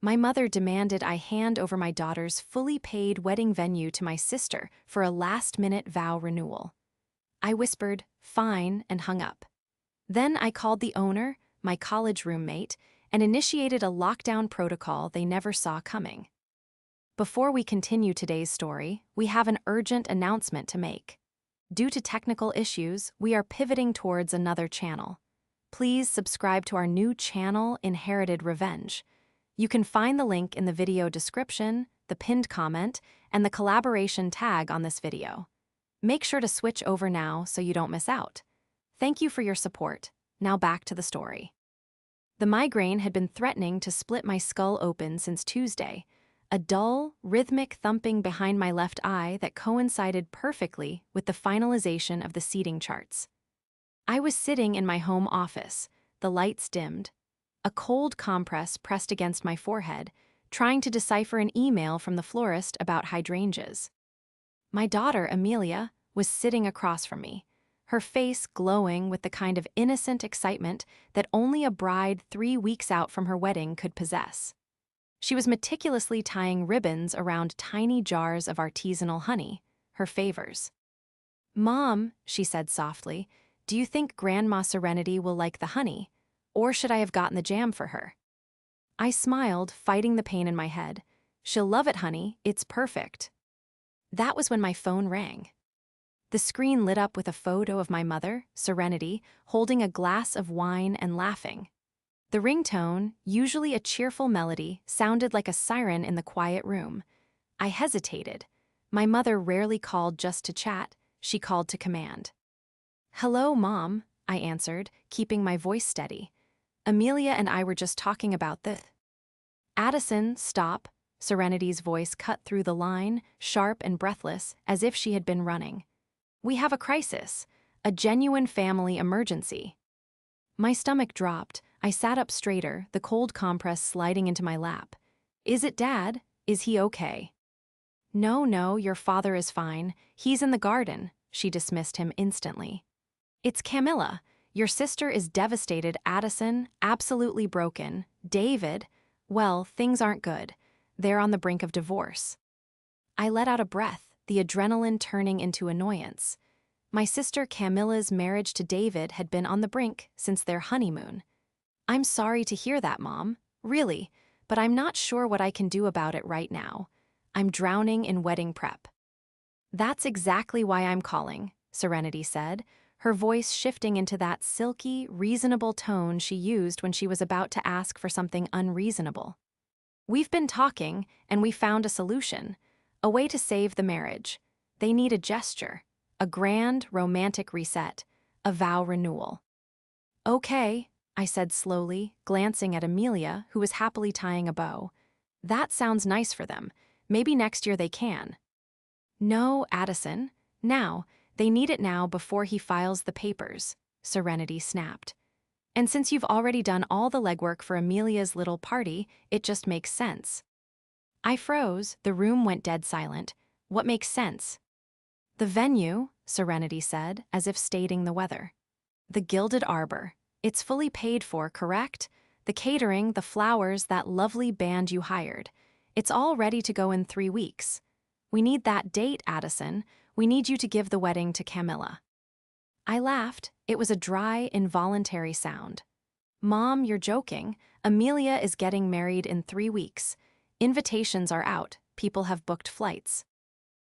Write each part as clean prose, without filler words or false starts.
My mother demanded I hand over my daughter's fully paid wedding venue to my sister for a last-minute vow renewal. I whispered, "Fine," and hung up. Then I called the owner, my college roommate, and initiated a lockdown protocol they never saw coming. Before we continue today's story, we have an urgent announcement to make. Due to technical issues, we are pivoting towards another channel. Please subscribe to our new channel, Inherited Revenge. You can find the link in the video description, the pinned comment, and the collaboration tag on this video. Make sure to switch over now so you don't miss out. Thank you for your support. Now back to the story. The migraine had been threatening to split my skull open since Tuesday, a dull, rhythmic thumping behind my left eye that coincided perfectly with the finalization of the seating charts. I was sitting in my home office, the lights dimmed, a cold compress pressed against my forehead, trying to decipher an email from the florist about hydrangeas. My daughter, Amelia, was sitting across from me, her face glowing with the kind of innocent excitement that only a bride 3 weeks out from her wedding could possess. She was meticulously tying ribbons around tiny jars of artisanal honey, her favors. "Mom," she said softly, "do you think Grandma Serenity will like the honey? Or should I have gotten the jam for her?" I smiled, fighting the pain in my head. "She'll love it, honey. It's perfect." That was when my phone rang. The screen lit up with a photo of my mother, Serenity, holding a glass of wine and laughing. The ringtone, usually a cheerful melody, sounded like a siren in the quiet room. I hesitated. My mother rarely called just to chat, she called to command. "Hello, Mom," I answered, keeping my voice steady. "Amelia and I were just talking about this." "Addison, stop." Serenity's voice cut through the line, sharp and breathless, as if she had been running. "We have a crisis, a genuine family emergency." My stomach dropped. I sat up straighter, the cold compress sliding into my lap. "Is it Dad? Is he okay?" No, your father is fine. He's in the garden," she dismissed him instantly. "It's Camilla. Your sister is devastated, Addison, absolutely broken. David, well, things aren't good. They're on the brink of divorce." I let out a breath, the adrenaline turning into annoyance. My sister Camilla's marriage to David had been on the brink since their honeymoon. "I'm sorry to hear that, Mom. Really, but I'm not sure what I can do about it right now. I'm drowning in wedding prep." "That's exactly why I'm calling," Serenity said, her voice shifting into that silky, reasonable tone she used when she was about to ask for something unreasonable. "We've been talking, and we found a solution, a way to save the marriage. They need a gesture, a grand, romantic reset, a vow renewal." "Okay," I said slowly, glancing at Amelia, who was happily tying a bow. "That sounds nice for them. Maybe next year they can." "No, Addison. Now. They need it now before he files the papers," Serenity snapped. "And since you've already done all the legwork for Amelia's little party, it just makes sense." I froze, the room went dead silent. "What makes sense?" "The venue," Serenity said, as if stating the weather. "The Gilded Arbor. It's fully paid for, correct? The catering, the flowers, that lovely band you hired. It's all ready to go in 3 weeks. We need that date, Addison. We need you to give the wedding to Camilla." I laughed. It was a dry, involuntary sound. "Mom, you're joking. Amelia is getting married in 3 weeks. Invitations are out. People have booked flights."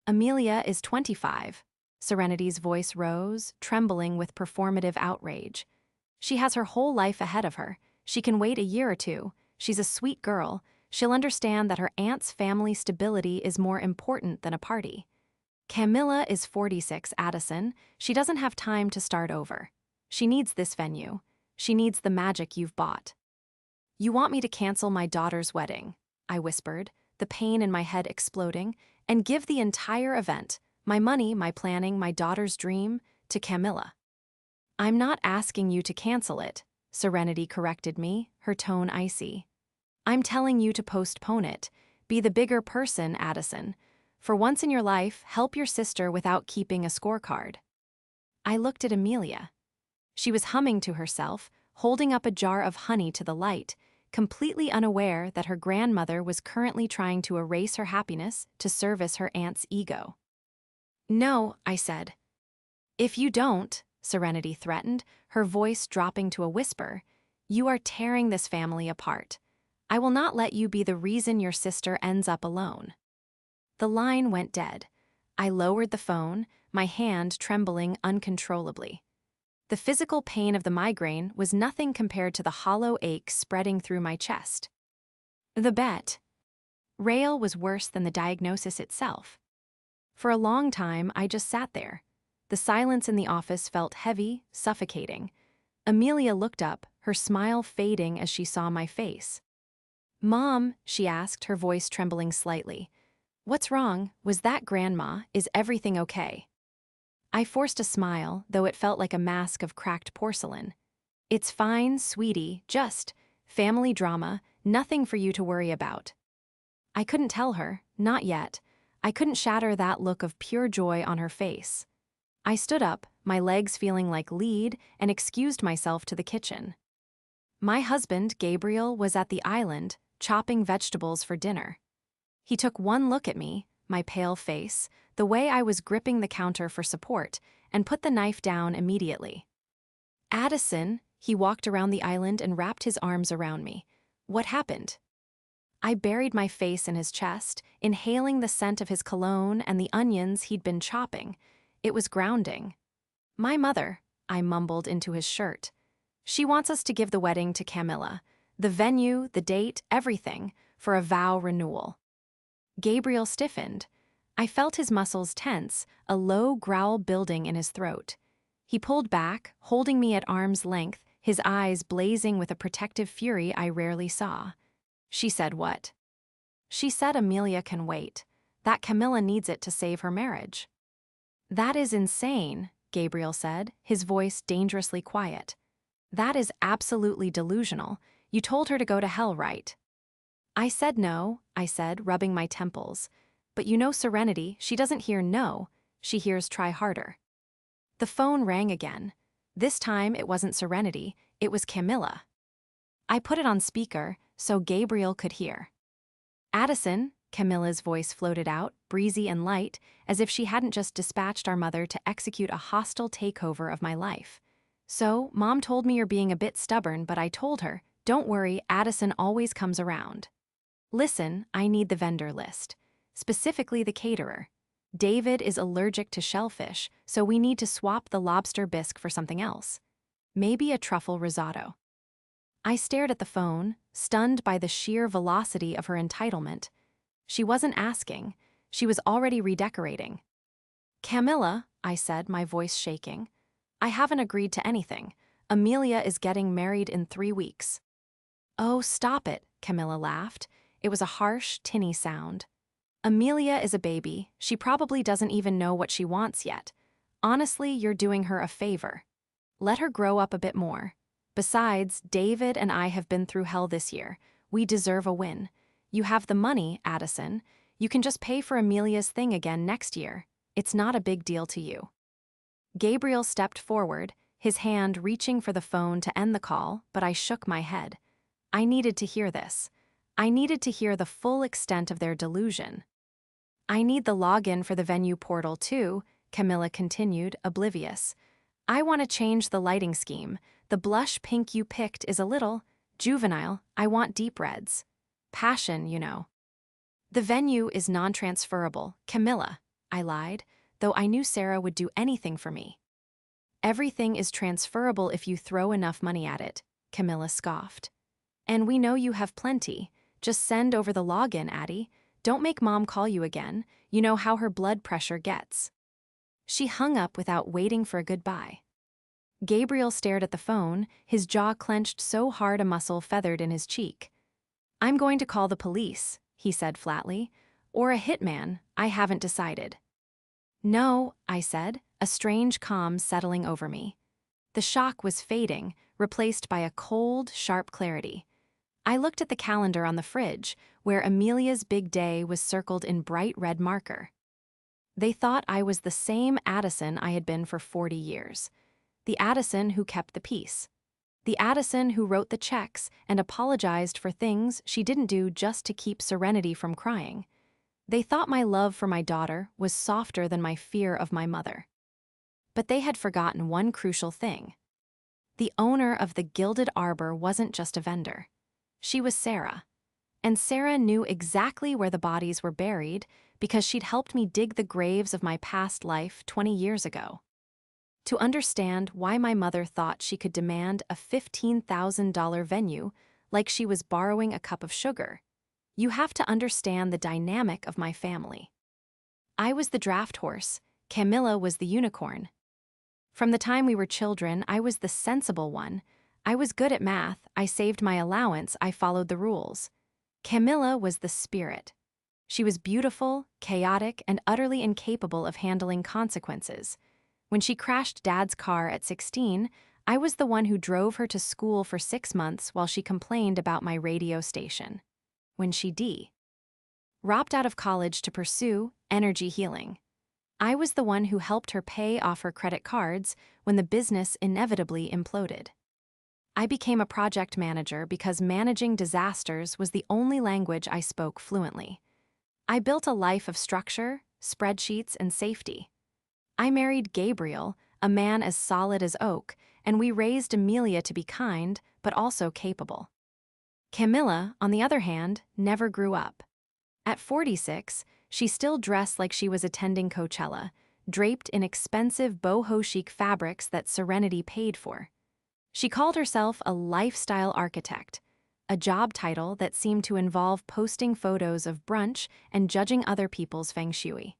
"Amelia is 25. Serenity's voice rose, trembling with performative outrage. "She has her whole life ahead of her. She can wait a year or 2. She's a sweet girl. She'll understand that her aunt's family stability is more important than a party. Camilla is 46, Addison. She doesn't have time to start over. She needs this venue. She needs the magic you've bought." "You want me to cancel my daughter's wedding," I whispered, the pain in my head exploding, "and give the entire event, my money, my planning, my daughter's dream, to Camilla." "I'm not asking you to cancel it," Serenity corrected me, her tone icy. "I'm telling you to postpone it. Be the bigger person, Addison. For once in your life, help your sister without keeping a scorecard." I looked at Amelia. She was humming to herself, holding up a jar of honey to the light, completely unaware that her grandmother was currently trying to erase her happiness to service her aunt's ego. "No," I said. "If you don't," Serenity threatened, her voice dropping to a whisper, "you are tearing this family apart. I will not let you be the reason your sister ends up alone." The line went dead. I lowered the phone, my hand trembling uncontrollably. The physical pain of the migraine was nothing compared to the hollow ache spreading through my chest. The bet. Rail was worse than the diagnosis itself. For a long time, I just sat there. The silence in the office felt heavy, suffocating. Amelia looked up, her smile fading as she saw my face. "Mom," she asked, her voice trembling slightly. "What's wrong? Was that Grandma? Is everything okay?" I forced a smile, though it felt like a mask of cracked porcelain. "It's fine, sweetie, just family drama, nothing for you to worry about." I couldn't tell her, not yet. I couldn't shatter that look of pure joy on her face. I stood up, my legs feeling like lead, and excused myself to the kitchen. My husband, Gabriel, was at the island, chopping vegetables for dinner. He took one look at me, my pale face, the way I was gripping the counter for support, and put the knife down immediately. "Addison," he walked around the island and wrapped his arms around me. "What happened?" I buried my face in his chest, inhaling the scent of his cologne and the onions he'd been chopping. It was grounding. "My mother," I mumbled into his shirt. "She wants us to give the wedding to Camilla. The venue, the date, everything, for a vow renewal." Gabriel stiffened. I felt his muscles tense, a low growl building in his throat. He pulled back, holding me at arm's length, his eyes blazing with a protective fury I rarely saw. "She said what?" "She said Amelia can wait. That Camilla needs it to save her marriage." "That is insane," Gabriel said, his voice dangerously quiet. "That is absolutely delusional. You told her to go to hell, right?" "I said no," I said, rubbing my temples. "But you know Serenity, she doesn't hear no, she hears try harder." The phone rang again. This time it wasn't Serenity, it was Camilla. I put it on speaker so Gabriel could hear. "Addison," Camilla's voice floated out, breezy and light, as if she hadn't just dispatched our mother to execute a hostile takeover of my life. "So, Mom told me you're being a bit stubborn, but I told her, don't worry, Addison always comes around. Listen, I need the vendor list. Specifically the caterer. David is allergic to shellfish, so we need to swap the lobster bisque for something else. Maybe a truffle risotto." I stared at the phone, stunned by the sheer velocity of her entitlement. She wasn't asking. She was already redecorating. "Camilla," I said, my voice shaking, "I haven't agreed to anything. Amelia is getting married in 3 weeks." "Oh, stop it," Camilla laughed. It was a harsh, tinny sound. "Amelia is a baby. She probably doesn't even know what she wants yet. Honestly, you're doing her a favor. Let her grow up a bit more. Besides, David and I have been through hell this year. We deserve a win. You have the money, Addison. You can just pay for Amelia's thing again next year. It's not a big deal to you." Gabriel stepped forward, his hand reaching for the phone to end the call, but I shook my head. I needed to hear this. I needed to hear the full extent of their delusion. "I need the login for the venue portal too," Camilla continued, oblivious. "I want to change the lighting scheme. The blush pink you picked is a little juvenile. I want deep reds. Passion, you know." "The venue is non-transferable, Camilla," I lied, though I knew Sarah would do anything for me. "Everything is transferable if you throw enough money at it," Camilla scoffed. "And we know you have plenty. Just send over the login, Addie. Don't make Mom call you again. You know how her blood pressure gets." She hung up without waiting for a goodbye. Gabriel stared at the phone, his jaw clenched so hard a muscle feathered in his cheek. "I'm going to call the police," he said flatly. "Or a hitman, I haven't decided." "No," I said, a strange calm settling over me. The shock was fading, replaced by a cold, sharp clarity. I looked at the calendar on the fridge, where Amelia's big day was circled in bright red marker. They thought I was the same Addison I had been for 40 years. The Addison who kept the peace. The Addison who wrote the checks and apologized for things she didn't do just to keep Serenity from crying. They thought my love for my daughter was softer than my fear of my mother. But they had forgotten one crucial thing. The owner of the Gilded Arbor wasn't just a vendor. She was Sarah. And Sarah knew exactly where the bodies were buried because she'd helped me dig the graves of my past life 20 years ago. To understand why my mother thought she could demand a $15,000 venue like she was borrowing a cup of sugar, you have to understand the dynamic of my family. I was the draft horse, Camilla was the unicorn. From the time we were children, I was the sensible one. I was good at math, I saved my allowance, I followed the rules. Camilla was the spirit. She was beautiful, chaotic, and utterly incapable of handling consequences. When she crashed Dad's car at 16, I was the one who drove her to school for 6 months while she complained about my radio station. When she dropped out of college to pursue energy healing, I was the one who helped her pay off her credit cards when the business inevitably imploded. I became a project manager because managing disasters was the only language I spoke fluently. I built a life of structure, spreadsheets, and safety. I married Gabriel, a man as solid as oak, and we raised Amelia to be kind, but also capable. Camilla, on the other hand, never grew up. At 46, she still dressed like she was attending Coachella, draped in expensive boho chic fabrics that Serenity paid for. She called herself a lifestyle architect, a job title that seemed to involve posting photos of brunch and judging other people's feng shui.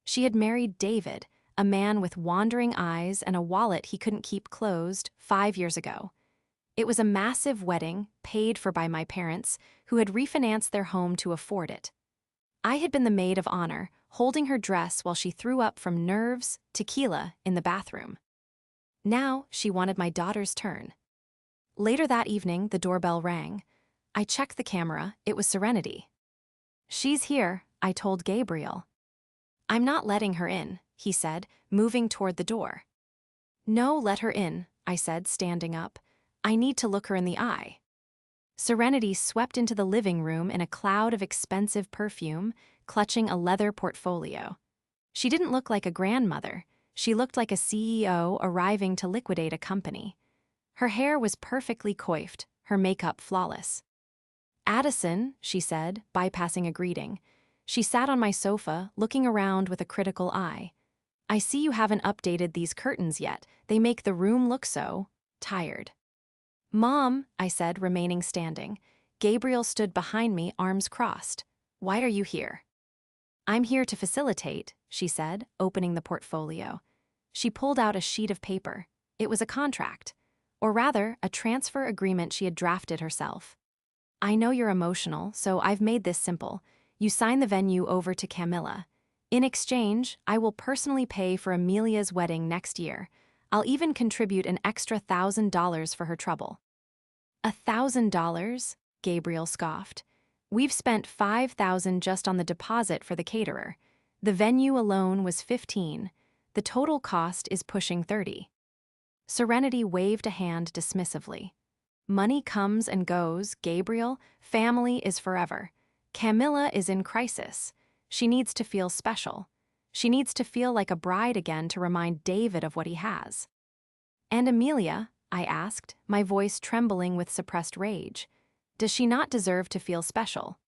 She had married David, a man with wandering eyes and a wallet he couldn't keep closed, 5 years ago. It was a massive wedding, paid for by my parents, who had refinanced their home to afford it. I had been the maid of honor, holding her dress while she threw up from nerves, tequila, in the bathroom. Now she wanted my daughter's turn. Later that evening, the doorbell rang. I checked the camera, it was Serenity. "She's here," I told Gabriel. "I'm not letting her in," he said, moving toward the door. "No, let her in," I said, standing up. "I need to look her in the eye." Serenity swept into the living room in a cloud of expensive perfume, clutching a leather portfolio. She didn't look like a grandmother. She looked like a CEO arriving to liquidate a company. Her hair was perfectly coiffed, her makeup flawless. "Addison," she said, bypassing a greeting. She sat on my sofa, looking around with a critical eye. "I see you haven't updated these curtains yet. They make the room look so tired." "Mom," I said, remaining standing. Gabriel stood behind me, arms crossed. "Why are you here?" "I'm here to facilitate," she said, opening the portfolio. She pulled out a sheet of paper. It was a contract. Or rather, a transfer agreement she had drafted herself. "I know you're emotional, so I've made this simple. You sign the venue over to Camilla. In exchange, I will personally pay for Amelia's wedding next year. I'll even contribute an extra $1,000 for her trouble." $1,000? Gabriel scoffed. "We've spent $5,000 just on the deposit for the caterer. The venue alone was $15,000. The total cost is pushing $30,000. Serenity waved a hand dismissively. "Money comes and goes, Gabriel. Family is forever. Camilla is in crisis. She needs to feel special. She needs to feel like a bride again to remind David of what he has." "And Amelia?" I asked, my voice trembling with suppressed rage. "Does she not deserve to feel special?"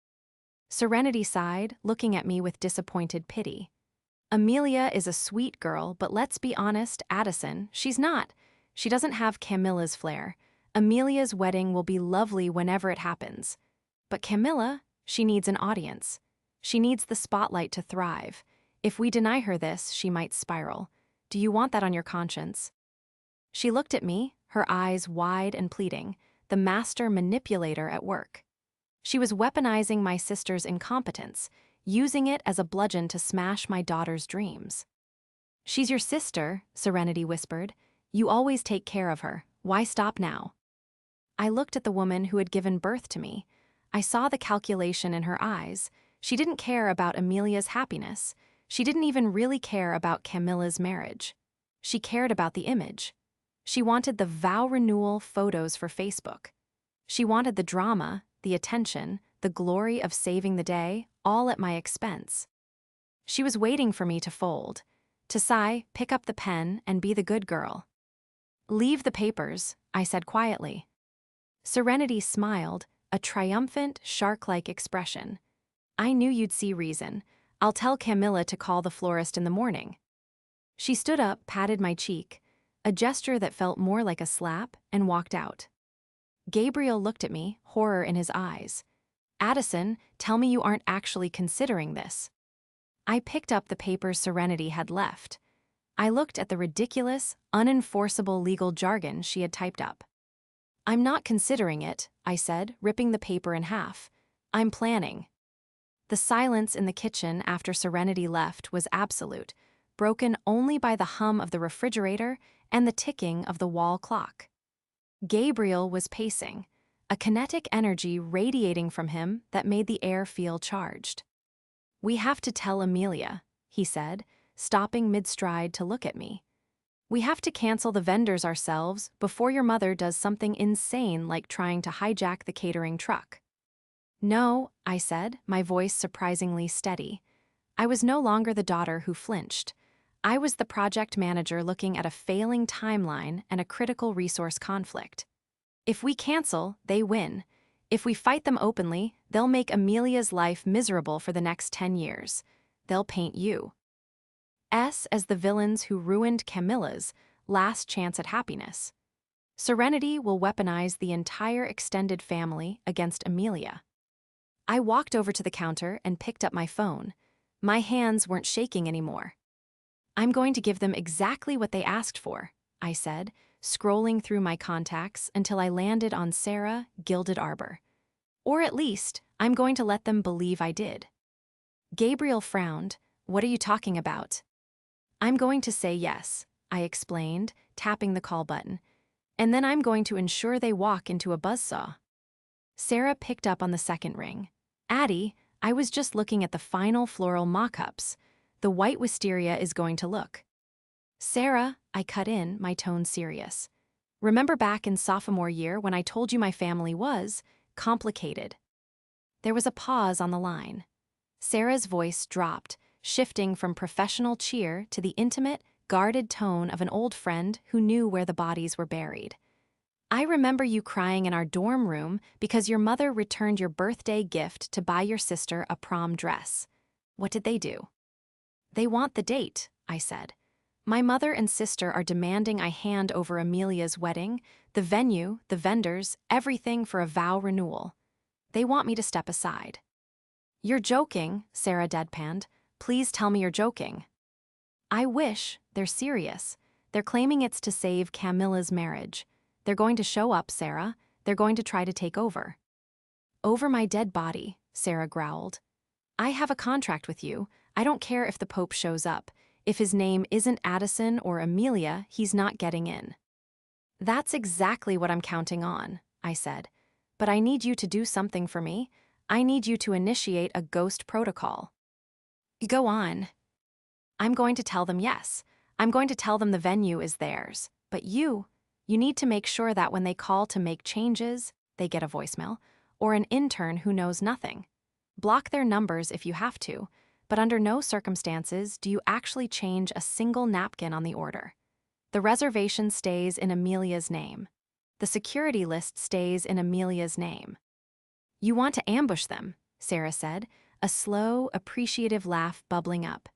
Serenity sighed, looking at me with disappointed pity. "Amelia is a sweet girl, but let's be honest, Addison, she's not. She doesn't have Camilla's flair. Amelia's wedding will be lovely whenever it happens. But Camilla, she needs an audience. She needs the spotlight to thrive. If we deny her this, she might spiral. Do you want that on your conscience?" She looked at me, her eyes wide and pleading, the master manipulator at work. She was weaponizing my sister's incompetence, using it as a bludgeon to smash my daughter's dreams. "She's your sister," Serenity whispered. "You always take care of her. Why stop now?" I looked at the woman who had given birth to me. I saw the calculation in her eyes. She didn't care about Amelia's happiness. She didn't even really care about Camilla's marriage. She cared about the image. She wanted the vow renewal photos for Facebook. She wanted the drama, the attention, the glory of saving the day, all at my expense. She was waiting for me to fold, to sigh, pick up the pen, and be the good girl. "Leave the papers," I said quietly. Serenity smiled, a triumphant, shark-like expression. "I knew you'd see reason. I'll tell Camilla to call the florist in the morning." She stood up, patted my cheek, a gesture that felt more like a slap, and walked out. Gabriel looked at me, horror in his eyes. "Addison, tell me you aren't actually considering this." I picked up the papers Serenity had left. I looked at the ridiculous, unenforceable legal jargon she had typed up. "I'm not considering it," I said, ripping the paper in half. "I'm planning." The silence in the kitchen after Serenity left was absolute, broken only by the hum of the refrigerator and the ticking of the wall clock. Gabriel was pacing, a kinetic energy radiating from him that made the air feel charged. "We have to tell Amelia," he said, stopping mid-stride to look at me. "We have to cancel the vendors ourselves before your mother does something insane like trying to hijack the catering truck." "No," I said, my voice surprisingly steady. I was no longer the daughter who flinched. I was the project manager looking at a failing timeline and a critical resource conflict. "If we cancel, they win. If we fight them openly, they'll make Amelia's life miserable for the next 10 years. They'll paint you as the villains who ruined Camilla's last chance at happiness. Serenity will weaponize the entire extended family against Amelia." I walked over to the counter and picked up my phone. My hands weren't shaking anymore. "I'm going to give them exactly what they asked for," I said, scrolling through my contacts until I landed on Sarah, Gilded Arbor. "Or at least, I'm going to let them believe I did." Gabriel frowned. "What are you talking about?" "I'm going to say yes," I explained, tapping the call button. "And then I'm going to ensure they walk into a buzzsaw." Sarah picked up on the second ring. "Addie, I was just looking at the final floral mock-ups. The white wisteria is going to look." "Sarah," I cut in, my tone serious. "Remember back in sophomore year when I told you my family was complicated?" There was a pause on the line. Sarah's voice dropped, shifting from professional cheer to the intimate, guarded tone of an old friend who knew where the bodies were buried. "I remember you crying in our dorm room because your mother returned your birthday gift to buy your sister a prom dress. What did they do?" "They want the date," I said. "My mother and sister are demanding I hand over Amelia's wedding, the venue, the vendors, everything for a vow renewal. They want me to step aside." "You're joking," Sarah deadpanned. "Please tell me you're joking." "I wish. They're serious. They're claiming it's to save Camilla's marriage. They're going to show up, Sarah. They're going to try to take over." "Over my dead body," Sarah growled. "I have a contract with you. I don't care if the Pope shows up. If his name isn't Addison or Amelia, he's not getting in." "That's exactly what I'm counting on," I said. "But I need you to do something for me. I need you to initiate a ghost protocol." "Go on." "I'm going to tell them yes. I'm going to tell them the venue is theirs. But you need to make sure that when they call to make changes, they get a voicemail, or an intern who knows nothing. Block their numbers if you have to, but under no circumstances do you actually change a single napkin on the order. The reservation stays in Amelia's name. The security list stays in Amelia's name." "You want to ambush them," Sarah said, a slow, appreciative laugh bubbling up.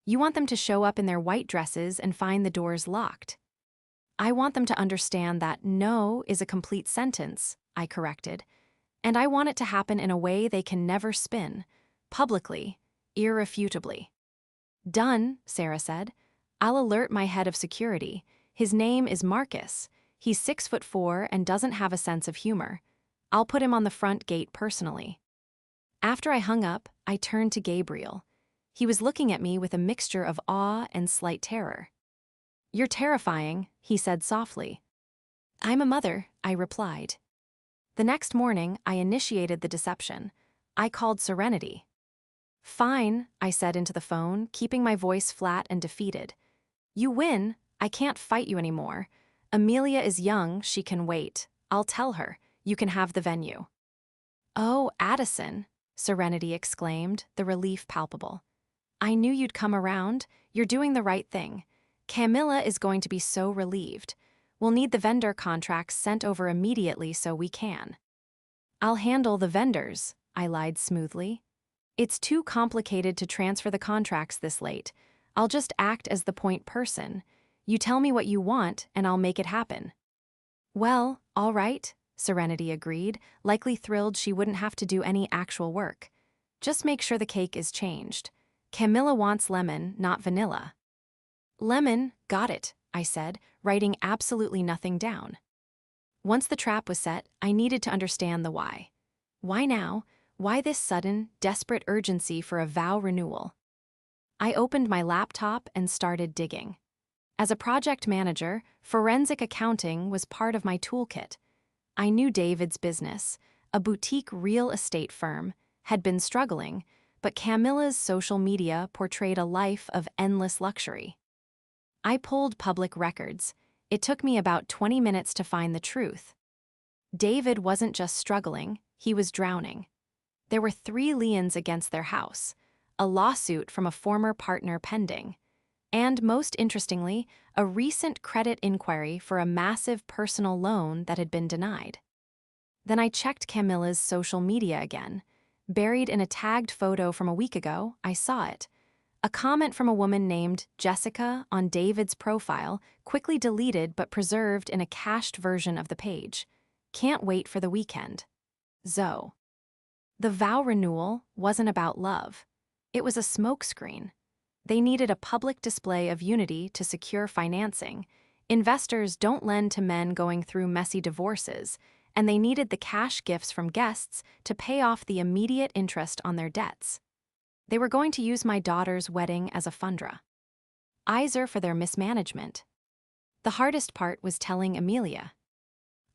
"You want them to show up in their white dresses and find the doors locked." "I want them to understand that no is a complete sentence," I corrected. "And I want it to happen in a way they can never spin, publicly, irrefutably." "Done," Sarah said. "I'll alert my head of security. His name is Marcus. He's 6'4" and doesn't have a sense of humor. I'll put him on the front gate personally." After I hung up, I turned to Gabriel. He was looking at me with a mixture of awe and slight terror. "You're terrifying," he said softly. "I'm a mother," I replied. The next morning, I initiated the deception. I called Serenity. "Fine," I said into the phone, keeping my voice flat and defeated. "You win. I can't fight you anymore. Amelia is young, she can wait. I'll tell her. You can have the venue. Oh, Addison, Serenity exclaimed, the relief palpable. I knew you'd come around. You're doing the right thing. Camilla is going to be so relieved. We'll need the vendor contracts sent over immediately so we can. I'll handle the vendors, I lied smoothly. It's too complicated to transfer the contracts this late. I'll just act as the point person. You tell me what you want, and I'll make it happen. Well, all right, Serenity agreed, likely thrilled she wouldn't have to do any actual work. Just make sure the cake is changed. Camilla wants lemon, not vanilla. Lemon, got it, I said, writing absolutely nothing down. Once the trap was set, I needed to understand the why. Why now? Why this sudden, desperate urgency for a vow renewal? I opened my laptop and started digging. As a project manager, forensic accounting was part of my toolkit. I knew David's business, a boutique real estate firm, had been struggling, but Camilla's social media portrayed a life of endless luxury. I pulled public records. It took me about 20 minutes to find the truth. David wasn't just struggling, he was drowning. There were 3 liens against their house, a lawsuit from a former partner pending, and most interestingly, a recent credit inquiry for a massive personal loan that had been denied. Then I checked Camilla's social media again. Buried in a tagged photo from a week ago, I saw it. A comment from a woman named Jessica on David's profile, quickly deleted but preserved in a cached version of the page. Can't wait for the weekend. Zoe. The vow renewal wasn't about love. It was a smokescreen. They needed a public display of unity to secure financing. Investors don't lend to men going through messy divorces, and they needed the cash gifts from guests to pay off the immediate interest on their debts. They were going to use my daughter's wedding as a fundraiser for their mismanagement. The hardest part was telling Amelia.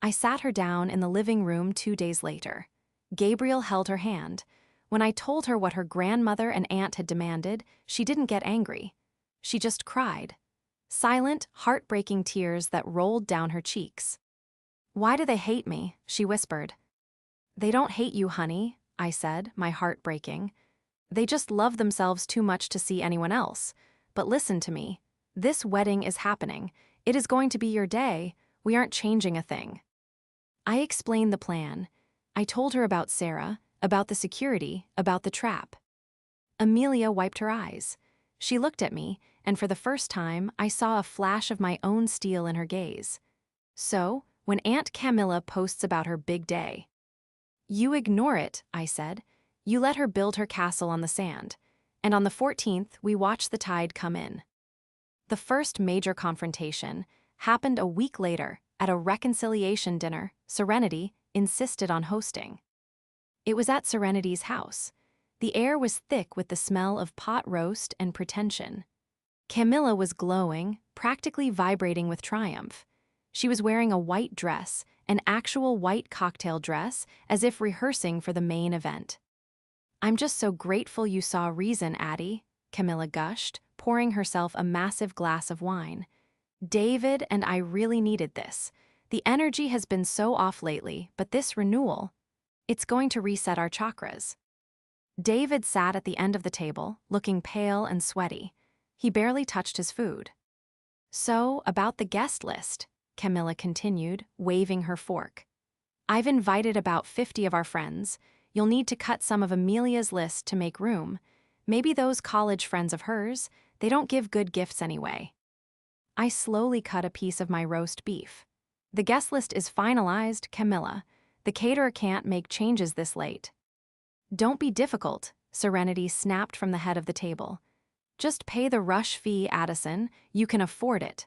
I sat her down in the living room 2 days later. Gabriel held her hand. When I told her what her grandmother and aunt had demanded, she didn't get angry. She just cried. Silent, heartbreaking tears that rolled down her cheeks. Why do they hate me? She whispered. They don't hate you, honey, I said, my heart breaking. They just love themselves too much to see anyone else. But listen to me. This wedding is happening. It is going to be your day. We aren't changing a thing. I explained the plan. I told her about Sarah, about the security, about the trap. Amelia wiped her eyes. She looked at me, and for the first time, I saw a flash of my own steel in her gaze. So, when Aunt Camilla posts about her big day, you ignore it, I said. You let her build her castle on the sand. And on the 14th, we watch the tide come in. The first major confrontation happened a week later at a reconciliation dinner Serenity insisted on hosting. It was at Serenity's house. The air was thick with the smell of pot roast and pretension. Camilla was glowing, practically vibrating with triumph. She was wearing a white dress, an actual white cocktail dress, as if rehearsing for the main event. I'm just so grateful you saw reason, Addie, Camilla gushed, pouring herself a massive glass of wine. David and I really needed this. The energy has been so off lately, but this renewal, it's going to reset our chakras. David sat at the end of the table, looking pale and sweaty. He barely touched his food. So, about the guest list, Camilla continued, waving her fork. I've invited about 50 of our friends. You'll need to cut some of Amelia's list to make room. Maybe those college friends of hers, they don't give good gifts anyway. I slowly cut a piece of my roast beef. The guest list is finalized, Camilla. The caterer can't make changes this late. Don't be difficult, Serenity snapped from the head of the table. Just pay the rush fee, Addison. You can afford it.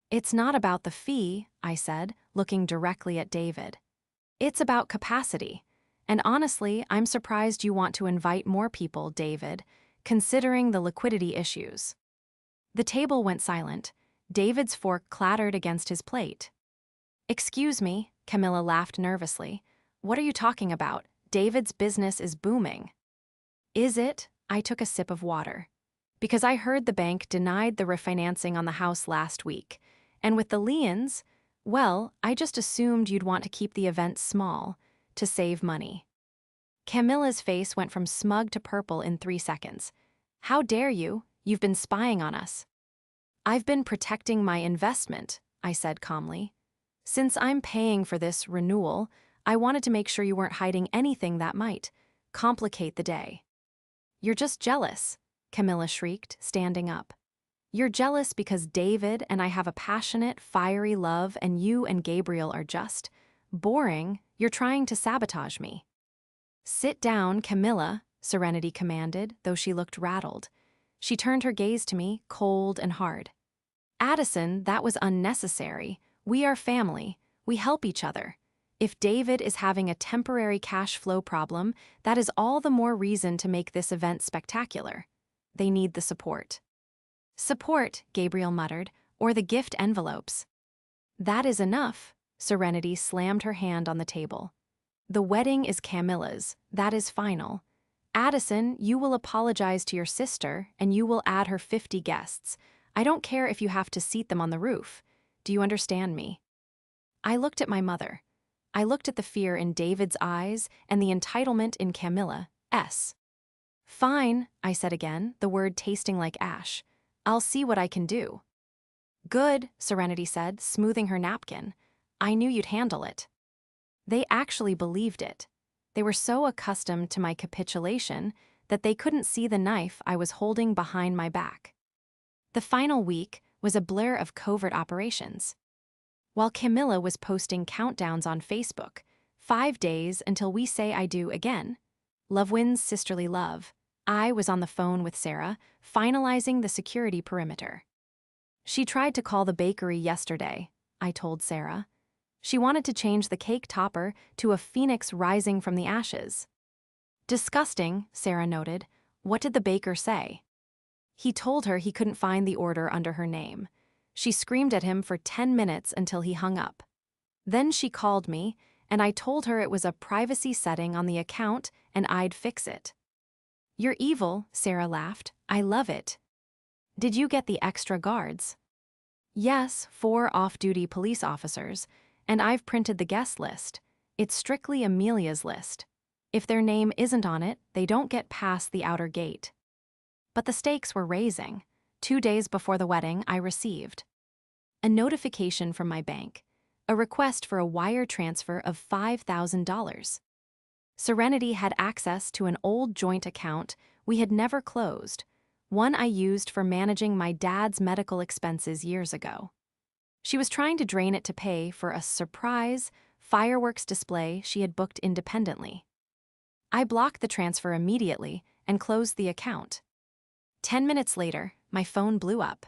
It's not about the fee, I said, looking directly at David. It's about capacity. And honestly, I'm surprised you want to invite more people, David, considering the liquidity issues. The table went silent. David's fork clattered against his plate. Excuse me, Camilla laughed nervously. What are you talking about? David's business is booming. Is it? I took a sip of water. Because I heard the bank denied the refinancing on the house last week. And with the liens, Well, I just assumed you'd want to keep the event small, to save money. Camilla's face went from smug to purple in 3 seconds. How dare you? You've been spying on us. I've been protecting my investment, I said calmly. Since I'm paying for this renewal, I wanted to make sure you weren't hiding anything that might complicate the day. You're just jealous, Camilla shrieked, standing up. You're jealous because David and I have a passionate, fiery love and you and Gabriel are just boring. You're trying to sabotage me. Sit down, Camilla, Serenity commanded, though she looked rattled. She turned her gaze to me, cold and hard. Addison, that was unnecessary. We are family. We help each other. If David is having a temporary cash flow problem, that is all the more reason to make this event spectacular. They need the support. Support, Gabriel muttered, or the gift envelopes. That is enough, Serenity slammed her hand on the table. The wedding is Camilla's. That is final. Addison, you will apologize to your sister, and you will add her 50 guests. I don't care if you have to seat them on the roof. Do you understand me? I looked at my mother. I looked at the fear in David's eyes and the entitlement in Camilla's. Fine, I said again, the word tasting like ash. I'll see what I can do. Good, Serenity said, smoothing her napkin. I knew you'd handle it. They actually believed it. They were so accustomed to my capitulation that they couldn't see the knife I was holding behind my back. The final week was a blur of covert operations. While Camilla was posting countdowns on Facebook, 5 days until we say I do again, love wins sisterly love, I was on the phone with Sarah, finalizing the security perimeter. She tried to call the bakery yesterday, I told Sarah. She wanted to change the cake topper to a phoenix rising from the ashes. Disgusting, Sarah noted. What did the baker say? He told her he couldn't find the order under her name. She screamed at him for 10 minutes until he hung up. Then she called me, and I told her it was a privacy setting on the account and I'd fix it. You're evil, Sarah laughed. I love it. Did you get the extra guards? Yes, 4 off-duty police officers, and I've printed the guest list. It's strictly Amelia's list. If their name isn't on it, they don't get past the outer gate. But the stakes were raising. 2 days before the wedding, I received a notification from my bank, a request for a wire transfer of $5,000. Serenity had access to an old joint account we had never closed, one I used for managing my dad's medical expenses years ago. She was trying to drain it to pay for a surprise fireworks display she had booked independently. I blocked the transfer immediately and closed the account. 10 minutes later, my phone blew up.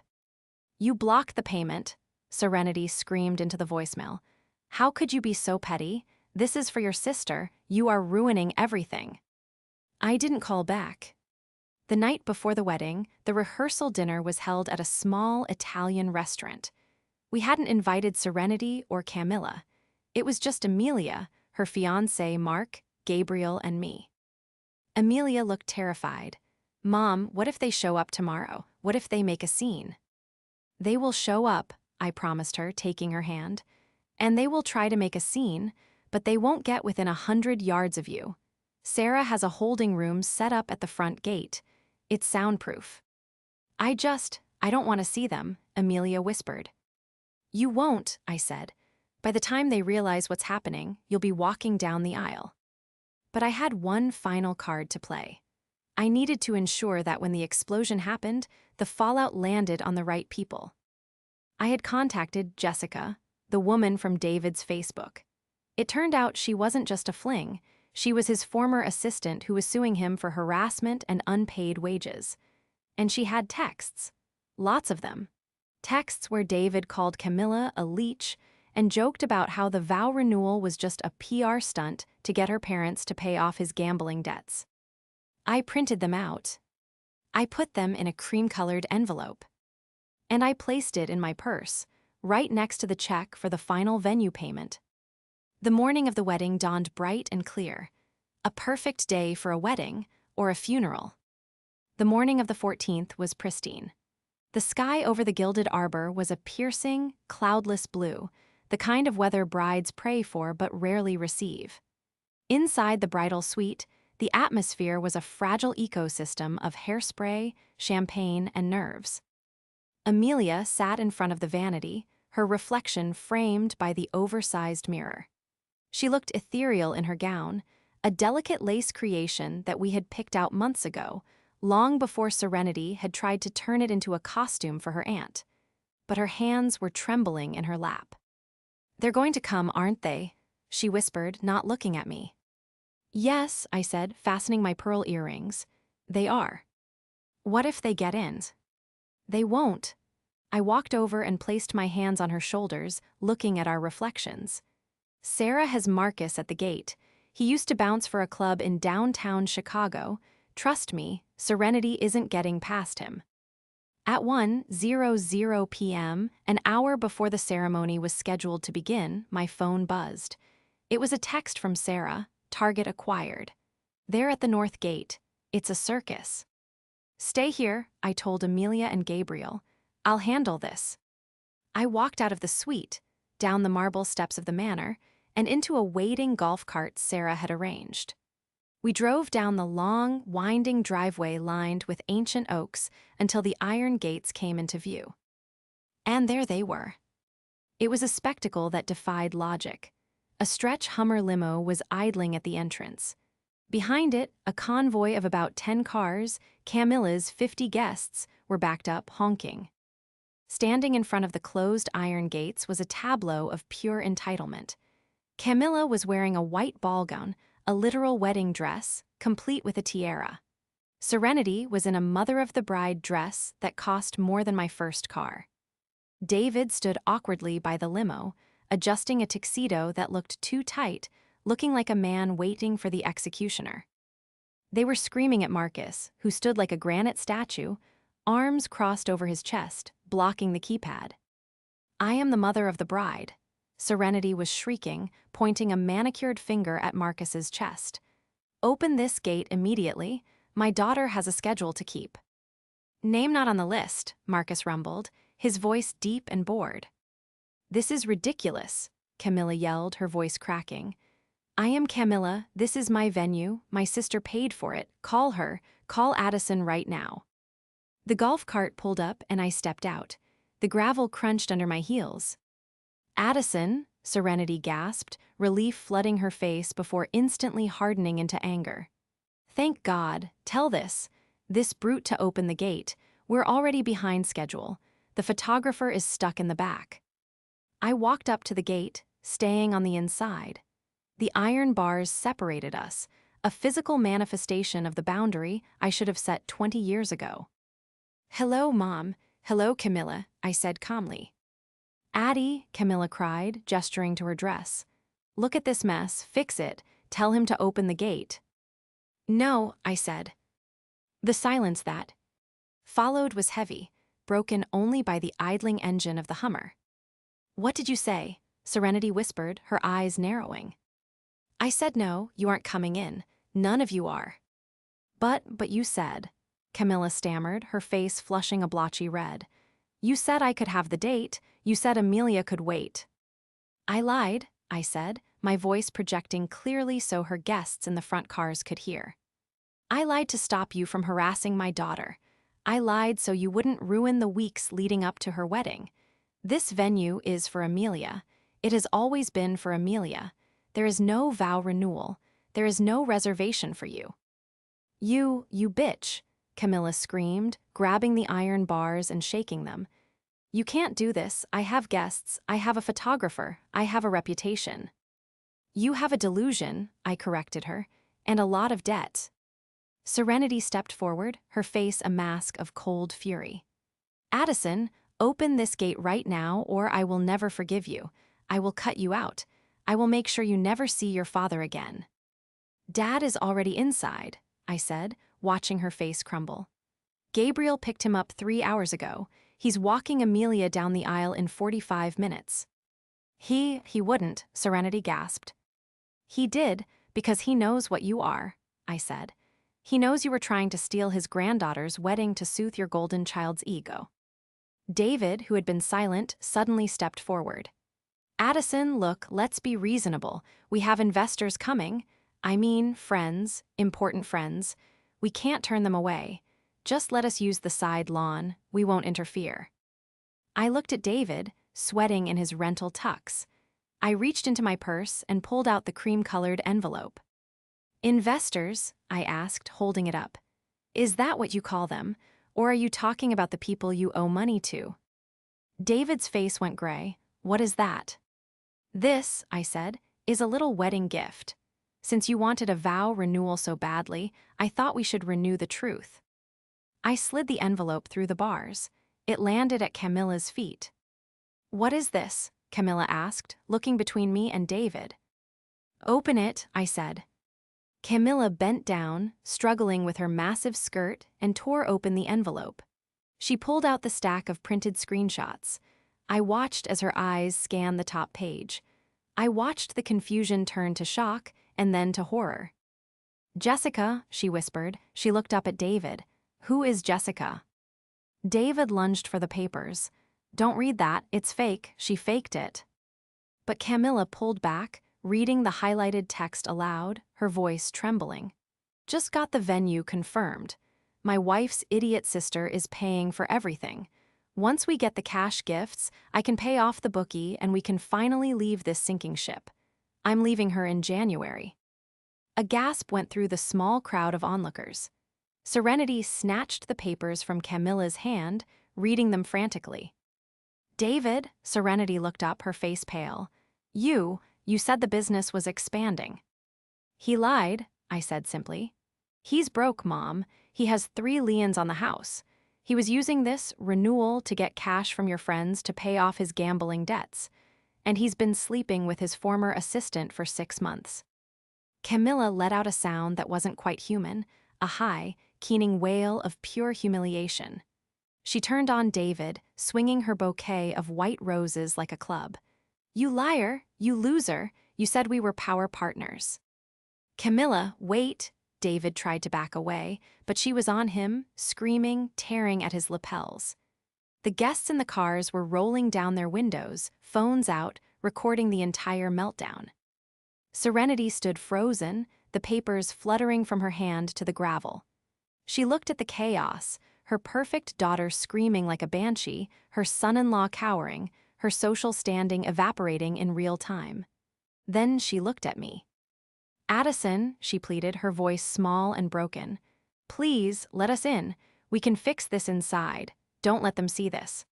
You blocked the payment, Serenity screamed into the voicemail. How could you be so petty? This is for your sister. You are ruining everything. I didn't call back. The night before the wedding, the rehearsal dinner was held at a small Italian restaurant. We hadn't invited Serenity or Camilla. It was just Amelia, her fiancé Mark, Gabriel, and me. Amelia looked terrified. Mom, what if they show up tomorrow? What if they make a scene? They will show up, I promised her, taking her hand. And they will try to make a scene, but they won't get within 100 yards of you. Sarah has a holding room set up at the front gate. It's soundproof. I don't want to see them, Amelia whispered. You won't, I said. By the time they realize what's happening, you'll be walking down the aisle. But I had one final card to play. I needed to ensure that when the explosion happened, the fallout landed on the right people. I had contacted Jessica, the woman from David's Facebook. It turned out she wasn't just a fling. She was his former assistant who was suing him for harassment and unpaid wages. And she had texts. Lots of them. Texts where David called Camilla a leech and joked about how the vow renewal was just a PR stunt to get her parents to pay off his gambling debts. I printed them out. I put them in a cream-colored envelope. And I placed it in my purse, right next to the check for the final venue payment. The morning of the wedding dawned bright and clear. A perfect day for a wedding or a funeral. The morning of the 14th was pristine. The sky over the gilded arbor was a piercing, cloudless blue. the kind of weather brides pray for but rarely receive. Inside the bridal suite, the atmosphere was a fragile ecosystem of hairspray, champagne, and nerves. Amelia sat in front of the vanity, her reflection framed by the oversized mirror. She looked ethereal in her gown, a delicate lace creation that we had picked out months ago, long before Serenity had tried to turn it into a costume for her aunt. But her hands were trembling in her lap. "They're going to come, aren't they?" she whispered, not looking at me. "Yes," I said, fastening my pearl earrings. "They are." "What if they get in?" "They won't." I walked over and placed my hands on her shoulders, looking at our reflections. "Sarah has Marcus at the gate. He used to bounce for a club in downtown Chicago. Trust me, Serenity isn't getting past him." At 1:00 p.m., an hour before the ceremony was scheduled to begin, my phone buzzed. It was a text from Sarah, target acquired. "They're at the North Gate. It's a circus." "Stay here," I told Amelia and Gabriel. "I'll handle this." I walked out of the suite, down the marble steps of the manor, and into a waiting golf cart Sarah had arranged. We drove down the long, winding driveway lined with ancient oaks until the iron gates came into view. And there they were. It was a spectacle that defied logic. A stretch Hummer limo was idling at the entrance. Behind it, a convoy of about 10 cars, Camilla's 50 guests, were backed up, honking. Standing in front of the closed iron gates was a tableau of pure entitlement. Camilla was wearing a white ball gown, a literal wedding dress, complete with a tiara. Serenity was in a mother-of-the-bride dress that cost more than my first car. David stood awkwardly by the limo, adjusting a tuxedo that looked too tight, looking like a man waiting for the executioner. They were screaming at Marcus, who stood like a granite statue, arms crossed over his chest, blocking the keypad. "I am the mother of the bride," Serenity was shrieking, pointing a manicured finger at Marcus's chest. "Open this gate immediately. My daughter has a schedule to keep." "Name not on the list," Marcus rumbled, his voice deep and bored. "This is ridiculous," Camilla yelled, her voice cracking. "I am Camilla. This is my venue. My sister paid for it. Call her. Call Addison right now." The golf cart pulled up and I stepped out. The gravel crunched under my heels. "Addison," Serenity gasped, relief flooding her face before instantly hardening into anger. "Thank God. Tell this brute to open the gate. We're already behind schedule. The photographer is stuck in the back." I walked up to the gate, staying on the inside. The iron bars separated us, a physical manifestation of the boundary I should have set 20 years ago. "Hello, Mom. Hello, Camilla," I said calmly. "Addie," Camilla cried, gesturing to her dress. "Look at this mess. Fix it. Tell him to open the gate." "No," I said. The silence that followed was heavy, broken only by the idling engine of the Hummer. "What did you say?" Serenity whispered, her eyes narrowing. "I said no, you aren't coming in. None of you are." But you said," Camilla stammered, her face flushing a blotchy red. "You said I could have the date. You said Amelia could wait." "I lied," I said, my voice projecting clearly so her guests in the front cars could hear. "I lied to stop you from harassing my daughter. I lied so you wouldn't ruin the weeks leading up to her wedding. This venue is for Amelia. It has always been for Amelia. There is no vow renewal. There is no reservation for you." You bitch," Camilla screamed, grabbing the iron bars and shaking them. "You can't do this. I have guests. I have a photographer. I have a reputation." "You have a delusion," I corrected her, "and a lot of debt." Serenity stepped forward, her face a mask of cold fury. "Addison, open this gate right now or I will never forgive you. I will cut you out. I will make sure you never see your father again." "Dad is already inside," I said, watching her face crumble. "Gabriel picked him up 3 hours ago. He's walking Amelia down the aisle in 45 minutes. He wouldn't," Serenity gasped. "He did, because he knows what you are," I said. "He knows you were trying to steal his granddaughter's wedding to soothe your golden child's ego." David, who had been silent, suddenly stepped forward. Addison, look, let's be reasonable. We have investors coming. I mean, friends, important friends. We can't turn them away. Just let us use the side lawn. We won't interfere. I looked at David, sweating in his rental tux. I reached into my purse and pulled out the cream-colored envelope. Investors? I asked, holding it up. Is that what you call them? Or are you talking about the people you owe money to? David's face went gray. What is that? This, I said, is a little wedding gift. Since you wanted a vow renewal so badly, I thought we should renew the truth. I slid the envelope through the bars. It landed at Camilla's feet. What is this? Camilla asked, looking between me and David. Open it, I said. Camilla bent down, struggling with her massive skirt, and tore open the envelope. She pulled out the stack of printed screenshots. I watched as her eyes scanned the top page. I watched the confusion turn to shock and then to horror. Jessica, she whispered. She looked up at David. Who is Jessica? David lunged for the papers. Don't read that, it's fake, she faked it. But Camilla pulled back, reading the highlighted text aloud, her voice trembling. Just got the venue confirmed. My wife's idiot sister is paying for everything. Once we get the cash gifts, I can pay off the bookie and we can finally leave this sinking ship. I'm leaving her in January. A gasp went through the small crowd of onlookers. Serenity snatched the papers from Camilla's hand, reading them frantically. David, Serenity looked up, her face pale. You said the business was expanding. He lied, I said simply. He's broke, Mom. He has 3 liens on the house. He was using this renewal to get cash from your friends to pay off his gambling debts. And he's been sleeping with his former assistant for 6 months. Camilla let out a sound that wasn't quite human, a high, keening wail of pure humiliation. She turned on David, swinging her bouquet of white roses like a club. You liar, you loser, you said we were power partners. Camilla, wait, David tried to back away, but she was on him, screaming, tearing at his lapels. The guests in the cars were rolling down their windows, phones out, recording the entire meltdown. Serenity stood frozen, the papers fluttering from her hand to the gravel. She looked at the chaos, her perfect daughter screaming like a banshee, her son-in-law cowering, her social standing evaporating in real time. Then she looked at me. Addison, she pleaded, her voice small and broken. Please, let us in. We can fix this inside. Don't let them see this.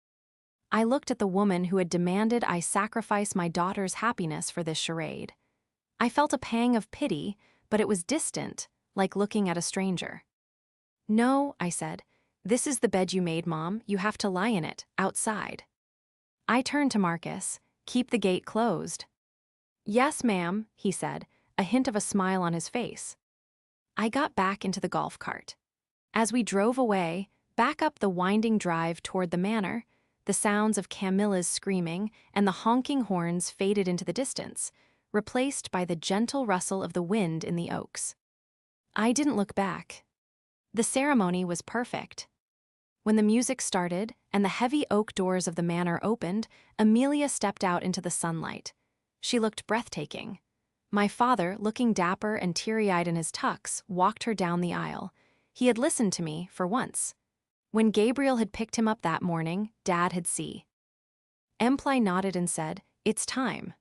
I looked at the woman who had demanded I sacrifice my daughter's happiness for this charade. I felt a pang of pity, but it was distant, like looking at a stranger. No, I said. This is the bed you made, Mom. You have to lie in it, outside. I turned to Marcus. Keep the gate closed. Yes, ma'am, he said, a hint of a smile on his face. I got back into the golf cart. As we drove away, back up the winding drive toward the manor, the sounds of Camilla's screaming and the honking horns faded into the distance, replaced by the gentle rustle of the wind in the oaks. I didn't look back. The ceremony was perfect. When the music started and the heavy oak doors of the manor opened, Amelia stepped out into the sunlight. She looked breathtaking. My father, looking dapper and teary-eyed in his tux, walked her down the aisle. He had listened to me, for once. When Gabriel had picked him up that morning, Dad had seen. Empli nodded and said, "It's time."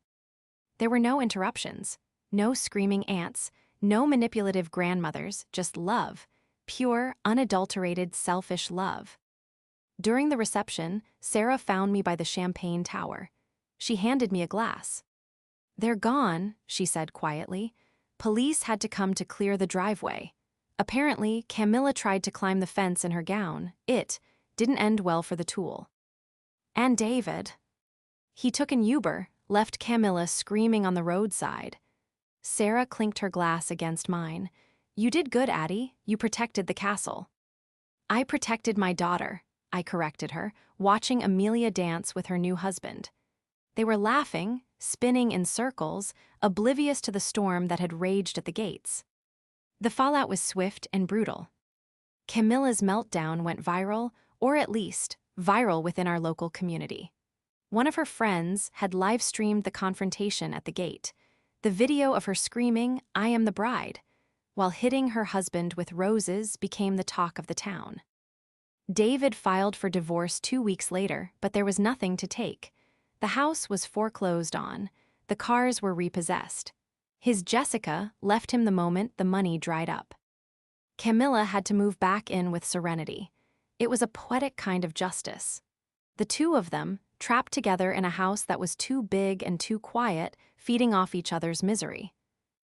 There were no interruptions, no screaming aunts, no manipulative grandmothers, just love. Pure, unadulterated, selfish love. During the reception, Sarah found me by the champagne tower. She handed me a glass. They're gone, she said quietly. Police had to come to clear the driveway. Apparently, Camilla tried to climb the fence in her gown. It didn't end well for the tool. And David. He took an Uber, left Camilla screaming on the roadside. Sarah clinked her glass against mine. You did good, Addie. You protected the castle. I protected my daughter, I corrected her, watching Amelia dance with her new husband. They were laughing, spinning in circles, oblivious to the storm that had raged at the gates. The fallout was swift and brutal. Camilla's meltdown went viral, or at least, viral within our local community. One of her friends had live-streamed the confrontation at the gate. The video of her screaming, "I am the bride," while hitting her husband with roses became the talk of the town. David filed for divorce 2 weeks later, but there was nothing to take. The house was foreclosed on. The cars were repossessed. His Jessica left him the moment the money dried up. Camilla had to move back in with Serenity. It was a poetic kind of justice. The two of them, trapped together in a house that was too big and too quiet, feeding off each other's misery.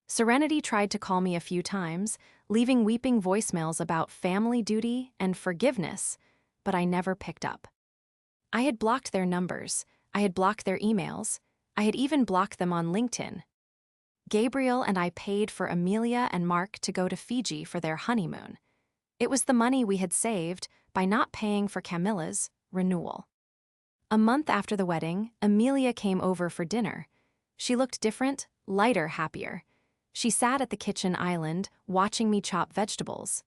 Serenity tried to call me a few times, leaving weeping voicemails about family duty and forgiveness, but I never picked up. I had blocked their numbers, I had blocked their emails, I had even blocked them on LinkedIn. Gabriel and I paid for Amelia and Mark to go to Fiji for their honeymoon. It was the money we had saved by not paying for Camilla's renewal. A month after the wedding, Amelia came over for dinner. She looked different, lighter, happier. She sat at the kitchen island, watching me chop vegetables.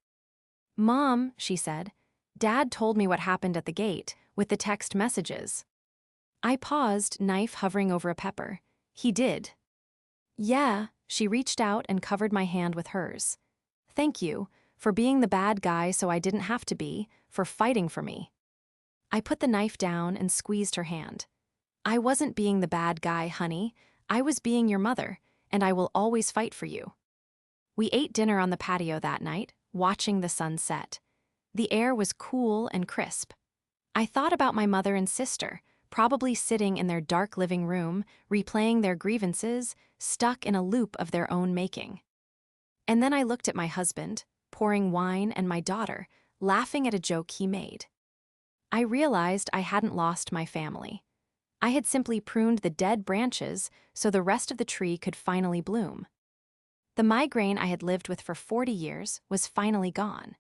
"Mom," she said, "Dad told me what happened at the gate, with the text messages." I paused, knife hovering over a pepper. "He did." "Yeah," she reached out and covered my hand with hers. "Thank you, for being the bad guy so I didn't have to be, for fighting for me." I put the knife down and squeezed her hand. "I wasn't being the bad guy, honey. I was being your mother, and I will always fight for you." We ate dinner on the patio that night, watching the sun set. The air was cool and crisp. I thought about my mother and sister, probably sitting in their dark living room, replaying their grievances, stuck in a loop of their own making. And then I looked at my husband, pouring wine, and my daughter, laughing at a joke he made. I realized I hadn't lost my family. I had simply pruned the dead branches so the rest of the tree could finally bloom. The migraine I had lived with for 40 years was finally gone.